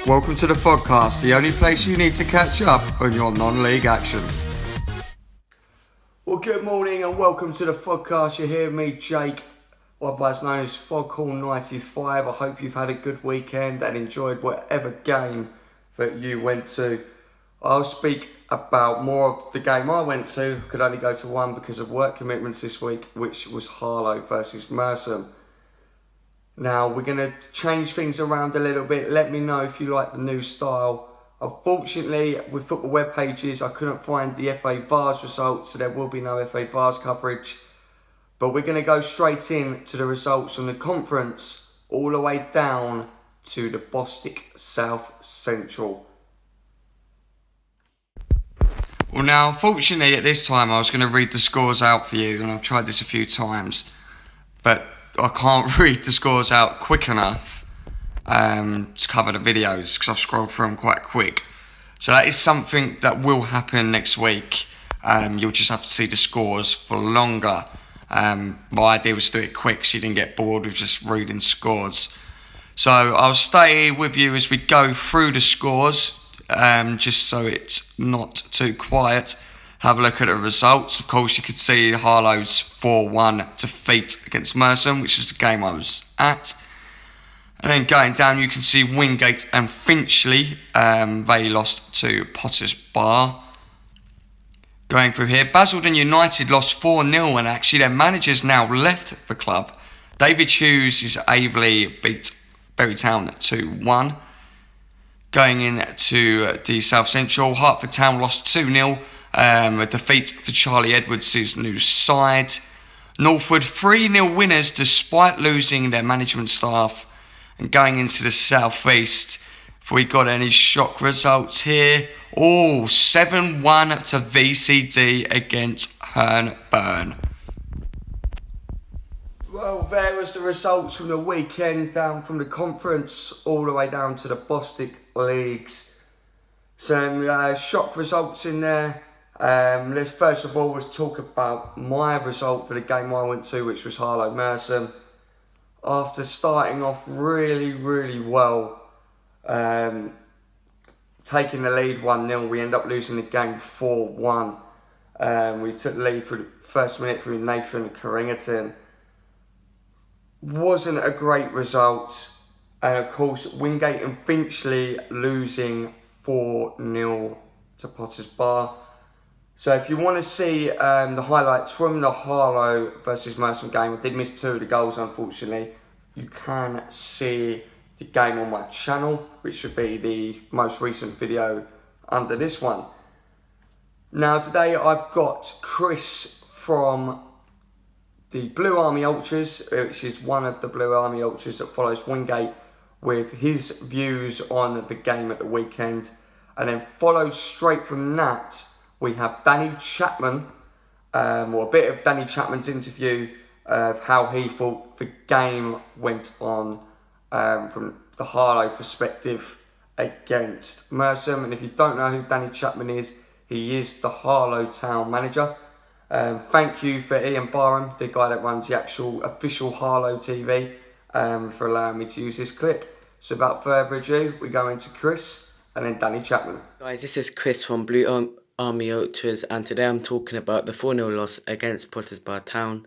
Welcome to the Fogcast, the only place you need to catch up on your non-league action. Well, good morning and welcome to the Fogcast. You're here with me, Jake, otherwise known as Foghorn95. I hope you've had a good weekend and enjoyed whatever game that you went to. I'll speak about more of the game I went to. Could only go to one because of work commitments this week, which was Harlow versus Mersham. Now, we're going to change things around a little bit. Let me know if you like the new style. Unfortunately, with football web pages, I couldn't find the FA Vars results, so there will be no FA Vars coverage. But we're going to go straight in to the results from the conference, all the way down to the Bostik South Central. Well, now, unfortunately, at this time, I was going to read the scores out for you, and I've tried this a few times, but I can't read the scores out quick enough to cover the videos because I've scrolled through them quite quick. So that is something that will happen next week. You'll just have to see the scores for longer. My idea was to do it quick so you didn't get bored with just reading scores. So I'll stay with you as we go through the scores, just so it's not too quiet. Have a look at the results. Of course, you could see Harlow's 4-1 defeat against Mersham, which is the game I was at. And then going down, you can see Wingate and Finchley. They lost to Potters Bar. Going through here, Basildon United lost 4-0, and actually their manager's now left the club. David Hughes' Aveley beat Bury Town 2-1. Going into the South Central, Hertford Town lost 2-0. A defeat for Charlie Edwards' new side. Northwood 3-0 winners despite losing their management staff. And going into the South East, if we got any shock results here. 7-1 to VCD against Hernburn. Well, there was the results from the weekend, down from the conference all the way down to the Bostik leagues. Some shock results in there. Let's first of all talk about my result for the game I went to, which was Harlow Mersham. After starting off really well, taking the lead 1-0, we end up losing the game 4-1. We took the lead for the first minute through Nathan Carrington. Wasn't a great result. And of course, Wingate and Finchley losing 4-0 to Potters Bar. So if you want to see the highlights from the Harlow versus Mersham game, I did miss 2 of the goals unfortunately. You can see the game on my channel, which would be the most recent video under this one. Now today I've got Chris from the Blue Army Ultras, which is one of the Blue Army Ultras that follows Wingate, with his views on the game at the weekend. And then followed straight from that, we have Danny Chapman, or a bit of Danny Chapman's interview of how he thought the game went on from the Harlow perspective against Mersham. And if you don't know who Danny Chapman is, he is the Harlow Town manager. Thank you for Ian Barham, the guy that runs the actual official Harlow TV, for allowing me to use this clip. So without further ado, we go into Chris and then Danny Chapman. Guys, this is Chris from Blue Army Ultras, and today I'm talking about the 4-0 loss against Potters Bar Town.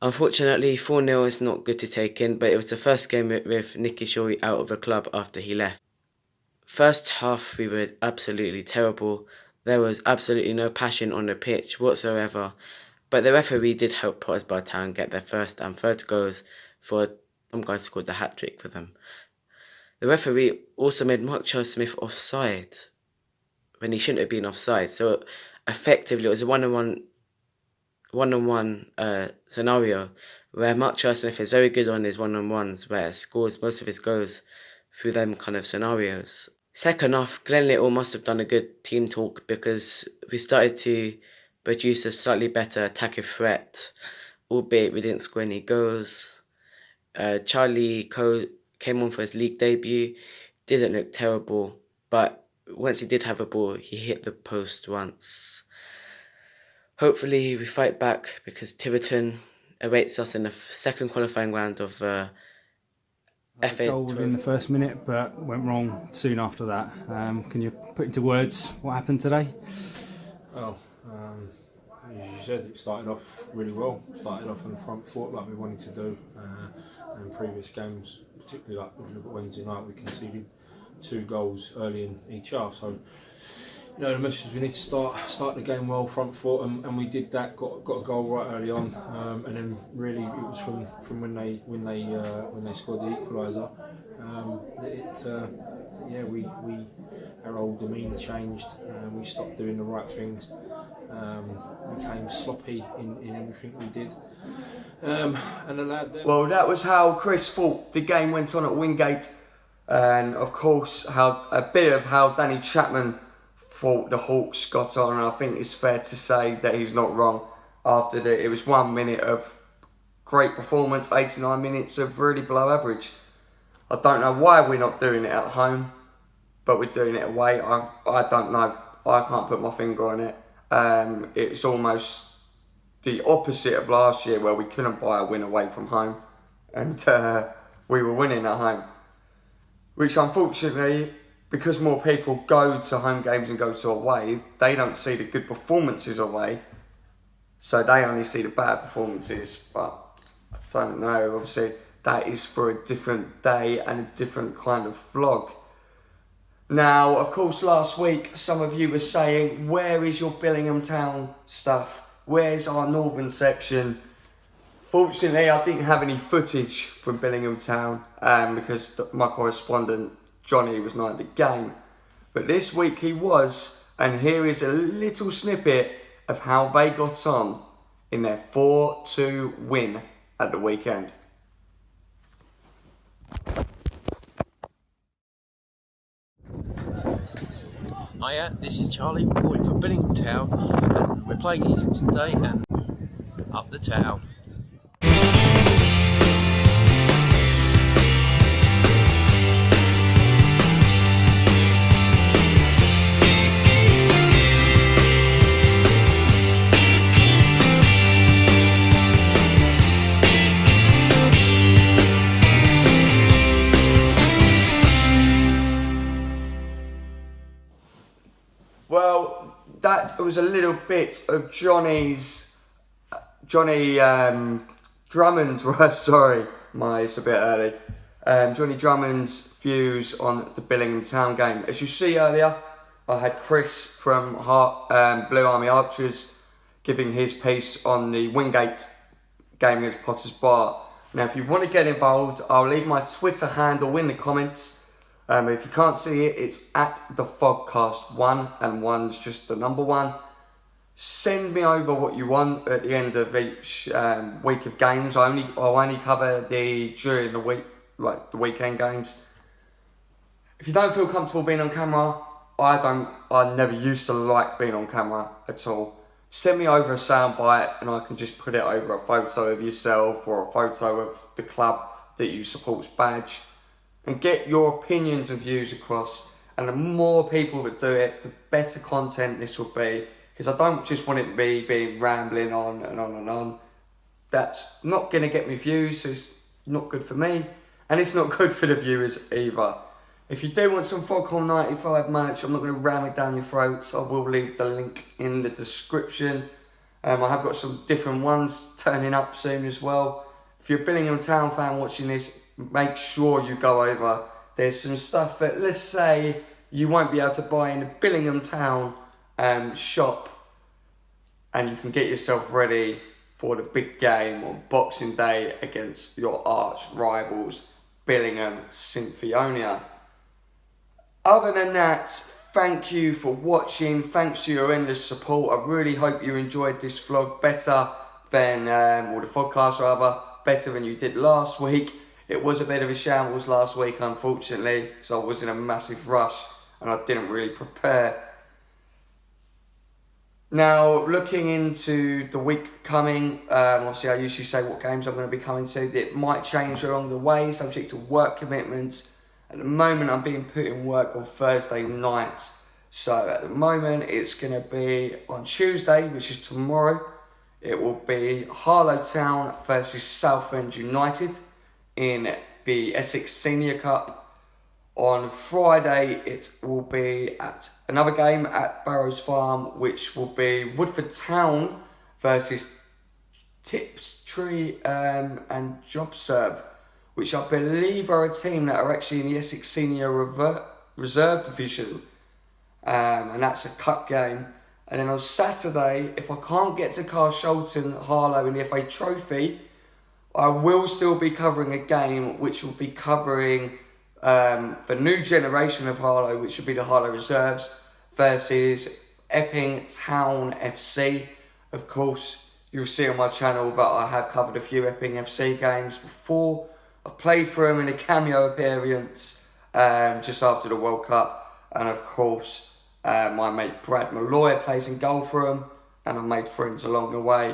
Unfortunately, 4-0 is not good to take in, but it was the first game with Nicky Shorey out of the club after he left. First half, we were absolutely terrible. There was absolutely no passion on the pitch whatsoever, but the referee did help Potters Bar Town get their first and third goals for some guy scored the hat-trick for them. The referee also made Mark Charles Smith offside when he shouldn't have been offside. So effectively, it was a one-on-one scenario where Mark Charles Smith is very good on his one-on-ones, where he scores most of his goals through them kind of scenarios. Second half, Glenn Little must have done a good team talk because we started to produce a slightly better attacking threat, albeit we didn't score any goals. Charlie Coe came on for his league debut, didn't look terrible, but once he did have a ball, he hit the post once. Hopefully we fight back because Tiverton awaits us in the second qualifying round of FA Goal within the first minute, but went wrong soon after that. Can you put into words what happened today? Well, as you said, it started off really well. Started off on the front foot like we wanted to do. In previous games, particularly like if you look at Wednesday night, we conceded 2 goals early in each half. So, you know, the message is we need to start the game well, front foot, and we did that. Got a goal right early on, and then really it was from when they scored the equaliser. We our whole demeanour changed. We stopped doing the right things. Became sloppy in everything we did, and allowed them. Well, that was how Chris thought the game went on at Wingate, and of course a bit of how Danny Chapman thought the Hawks got on, and I think it's fair to say that he's not wrong. After it was 1 minute of great performance, 89 minutes of really below average. I don't know why we're not doing it at home, but we're doing it away. I don't know. I can't put my finger on it. It's almost the opposite of last year, where we couldn't buy a win away from home, and we were winning at home. Which unfortunately, because more people go to home games and go to away, they don't see the good performances away, so they only see the bad performances. But I don't know, obviously that is for a different day and a different kind of vlog. Now, of course, last week some of you were saying, where is your Billingham Town stuff? Where's our northern section? Fortunately, I didn't have any footage from Billingham Town because my correspondent Johnny was not at the game. But this week he was, and here is a little snippet of how they got on in their 4-2 win at the weekend. Hiya, this is Charlie reporting from Billingham Town, and we're playing Easton today and up the town. Well, that was a little bit of Johnny Drummond, sorry, it's a bit early. Johnny Drummond's views on the Billingham Town game. As you see earlier, I had Chris from Blue Army Archers giving his piece on the Wingate game against Potters Bar. Now, if you want to get involved, I'll leave my Twitter handle in the comments. If you can't see it, it's at the Fogcast1, and 1's just the number 1. Send me over what you want at the end of each week of games. I'll only cover during the week, like the weekend games. If you don't feel comfortable being on camera, I never used to like being on camera at all. Send me over a soundbite and I can just put it over a photo of yourself or a photo of the club that you support's badge, and get your opinions and views across. And the more people that do it, the better content this will be, because I don't just want it to be being rambling on and on and on. That's not going to get me views, so it's not good for me, and it's not good for the viewers either. If you do want some Foghorn 95 merch, I'm not going to ram it down your throats. I will leave the link in the description. I have got some different ones turning up soon as well. If you're a Billingham Town fan watching this, make sure you go over. There's some stuff that, let's say, you won't be able to buy in the Billingham Town shop, and you can get yourself ready for the big game on Boxing Day against your arch rivals, Billingham Sinfionia. Other than that, thank you for watching. Thanks for your endless support. I really hope you enjoyed this vlog better than, or the podcast rather, better than you did last week. It was a bit of a shambles last week, unfortunately, so I was in a massive rush and I didn't really prepare. Now, looking into the week coming, obviously I usually say what games I'm going to be coming to. It might change along the way, subject to work commitments. At the moment, I'm being put in work on Thursday night. So at the moment, it's going to be on Tuesday, which is tomorrow. It will be Harlow Town versus Southend United in the Essex Senior Cup. On Friday, it will be at another game at Barrows Farm, which will be Woodford Town versus Tiptree and JobServe, which I believe are a team that are actually in the Essex Senior Reserve Division. And that's a cup game. And then on Saturday, if I can't get to Carshalton Harlow in the FA Trophy, I will still be covering a game which will be covering the new generation of Harlow, which will be the Harlow Reserves versus Epping Town FC. Of course, you'll see on my channel that I have covered a few Epping FC games before. I played for them in a cameo appearance just after the World Cup, and of course my mate Brad Malloy plays in goal for them, and I've made friends along the way.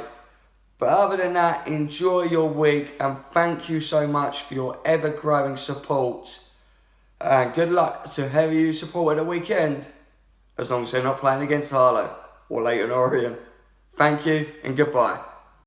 But other than that, enjoy your week, and thank you so much for your ever-growing support. And good luck to whoever you support at the weekend, as long as they're not playing against Harlow or Leyton Orient. Thank you and goodbye.